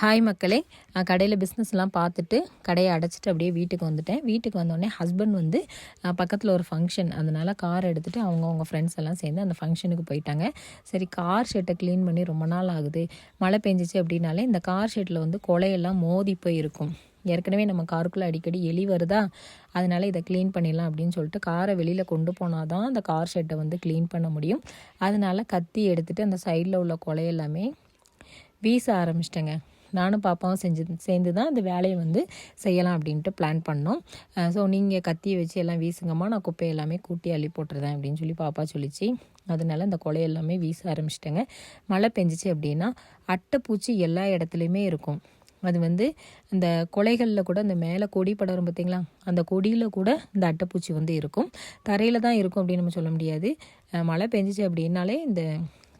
Hi மக்களே, நான் கடையில் பிஸ்னஸ்லாம் பார்த்துட்டு கடையை அடைச்சிட்டு அப்படியே வீட்டுக்கு வந்துட்டேன். வீட்டுக்கு வந்தோடனே ஹஸ்பண்ட் வந்து பக்கத்தில் ஒரு ஃபங்க்ஷன், அதனால் கார் எடுத்துகிட்டு அவங்க ஃப்ரெண்ட்ஸ் எல்லாம் சேர்ந்து அந்த ஃபங்க்ஷனுக்கு போயிட்டாங்க. சரி, கார் ஷெட்டை க்ளீன் பண்ணி ரொம்ப நாள் ஆகுது. மழை பெஞ்சிச்சு அப்படின்னாலே இந்த கார் ஷெட்டில் வந்து கொலையெல்லாம் மோதி போய் இருக்கும். ஏற்கனவே நம்ம காருக்குள்ளே அடிக்கடி எலி வருதா, அதனால் இதை க்ளீன் பண்ணிடலாம் அப்படின்னு சொல்லிட்டு காரை வெளியில் கொண்டு போனால் தான் அந்த கார் ஷெட்டை வந்து க்ளீன் பண்ண முடியும். அதனால் கத்தி எடுத்துகிட்டு அந்த சைடில் உள்ள கொலையெல்லாமே வீச ஆரம்பிச்சிட்டேங்க. நானும் பாப்பாவும் சேர்ந்து தான் அந்த வேலையை வந்து செய்யலாம் அப்படின்ட்டு பிளான் பண்ணோம். ஸோ நீங்கள் கத்தியை வச்சு எல்லாம் வீசுங்கம்மா, நான் குப்பை எல்லாமே கூட்டி அள்ளி போட்டுருதேன் அப்படின்னு சொல்லி பாப்பா சொல்லிச்சு. அதனால இந்த கொலை எல்லாமே வீச ஆரம்பிச்சிட்டேங்க. மழை பெஞ்சிச்சு அப்படின்னா அட்டைப்பூச்சி எல்லா இடத்துலையுமே இருக்கும். அது வந்து இந்த கொலைகளில் கூட இந்த மேலே கொடி படரும் பார்த்திங்களா, அந்த கொடியில் கூட இந்த அட்டைப்பூச்சி வந்து இருக்கும். தரையில் தான் இருக்கும் அப்படின்னு நம்ம சொல்ல முடியாது. மழை பெஞ்சிச்சு அப்படின்னாலே இந்த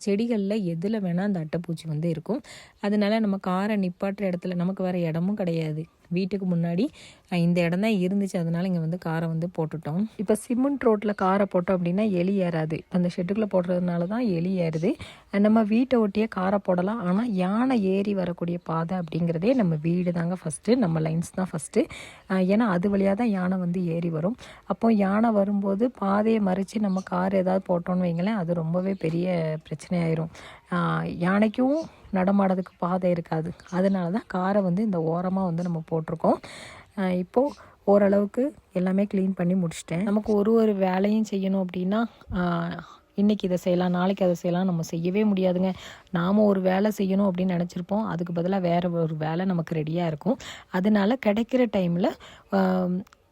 செடிகளில் எதில் வேணால் அந்த அட்டைப்பூச்சி வந்து இருக்கும். அதனால நம்ம காரை நிப்பாட்டுற இடத்துல நமக்கு வேறு இடமும் கிடையாது. வீட்டுக்கு முன்னாடி இந்த இடம் தான் இருந்துச்சு, அதனால் இங்கே வந்து காரை வந்து போட்டுட்டோம். இப்போ சிமெண்ட் ரோட்டில் காரை போட்டோம் அப்படின்னா எலி ஏறாது. அந்த ஷெட்டுக்குள்ளே போடுறதுனால தான் எலி ஏறுது. நம்ம வீட்டை ஒட்டியே காரை போடலாம். ஆனால் யானை ஏறி வரக்கூடிய பாதை அப்படிங்கிறதே நம்ம வீடு தாங்க ஃபஸ்ட்டு, நம்ம லைன்ஸ் தான் ஃபஸ்ட்டு. ஏன்னா அது வழியாக தான் யானை வந்து ஏறி வரும். அப்போ யானை வரும்போது பாதையை மறித்து நம்ம கார் ஏதாவது போட்டோன்னு வைங்களேன், அது ரொம்பவே பெரிய பிரச்சனையாயிரும். யானைக்கும் நடமாடுறதுக்கு பாதை இருக்காது. அதனால தான் காரை வந்து இந்த ஓரமாக வந்து நம்ம போட்டிருக்கோம். இப்போது ஓரளவுக்கு எல்லாமே க்ளீன் பண்ணி முடிச்சிட்டேன். நமக்கு ஒரு வேலையும் செய்யணும் அப்படின்னா இன்றைக்கி இதை செய்யலாம், நாளைக்கு அதை செய்யலாம், நம்ம செய்யவே முடியாதுங்க. நாம் ஒரு வேலை செய்யணும் அப்படின்னு நினச்சிருப்போம், அதுக்கு பதிலாக வேறு ஒரு வேலை நமக்கு ரெடியாக இருக்கும். அதனால கிடைக்கிற டைமில்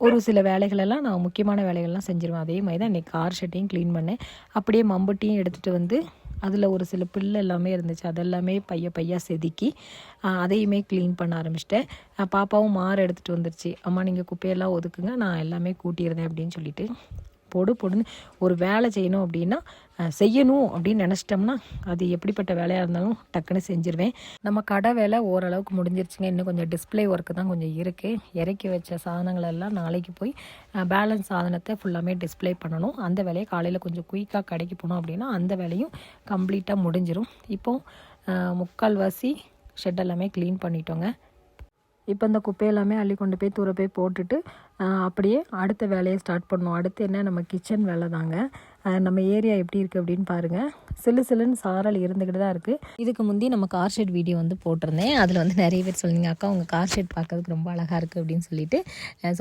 ஒரு சில வேலைகளெல்லாம் நான் முக்கியமான வேலைகள்லாம் செஞ்சுருவேன். அதே மாதிரி தான் இன்றைக்கி கார் ஷெட்டையும் க்ளீன் பண்ணேன். அப்படியே மம்பட்டியும் எடுத்துகிட்டு வந்து அதில் ஒரு சில பில்லு எல்லாமே இருந்துச்சு, அதெல்லாமே பையா செதுக்கி அதையுமே க்ளீன் பண்ண ஆரம்பிச்சிட்டேன். பாப்பாவும் மாறு எடுத்துகிட்டு வந்துருச்சு. அம்மா நீங்கள் குப்பையெல்லாம் ஒதுக்குங்க, நான் எல்லாமே கூட்டியிருந்தேன் அப்படின்னு சொல்லிட்டு பொடுன்னு ஒரு வேலை செய்யணும் அப்படின்னா செய்யணும் அப்படின்னு நினச்சிட்டோம்னா அது எப்படிப்பட்ட வேலையாக இருந்தாலும் டக்குன்னு செஞ்சுருவேன். நம்ம கடை வேலை ஓரளவுக்கு முடிஞ்சிருச்சுங்க. இன்னும் கொஞ்சம் டிஸ்பிளே ஒர்க்கு தான் கொஞ்சம் இருக்குது. இறக்கி வச்ச சாதனங்களெல்லாம் நாளைக்கு போய் பேலன்ஸ் சாதனத்தை ஃபுல்லாமே டிஸ்பிளே பண்ணணும். அந்த வேலையை காலையில் கொஞ்சம் குயிக்காக கடைக்கு போனோம் அப்படின்னா அந்த வேலையும் கம்ப்ளீட்டாக முடிஞ்சிடும். இப்போது முக்கால்வாசி ஷெட் எல்லாமே க்ளீன் பண்ணிட்டோங்க. இப்போ இந்த குப்பையெல்லாமே அள்ளி கொண்டு போய் தூர போய் போட்டுட்டு அப்படியே அடுத்த வேலையை ஸ்டார்ட் பண்ணோம். அடுத்து என்ன, நம்ம கிச்சன் வேலை தாங்க. நம்ம ஏரியா எப்படி இருக்குது அப்படின்னு பாருங்கள். சில்லுன்னு சாரல் இருந்துக்கிட்டு தான் இருக்குது. இதுக்கு முந்தி நம்ம கார் ஷெட் வீடியோ வந்து போட்டிருந்தேன். அதில் வந்து நிறைய பேர் சொல்லுங்க, அக்கா உங்கள் கார் ஷெட் பார்க்கறதுக்கு ரொம்ப அழகாக இருக்குது அப்படின்னு சொல்லிட்டு.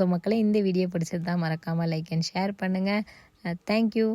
ஸோ மக்களே, இந்த வீடியோ பிடிச்சது தான் மறக்காமல் லைக் அண்ட் ஷேர் பண்ணுங்கள். தேங்க்யூ.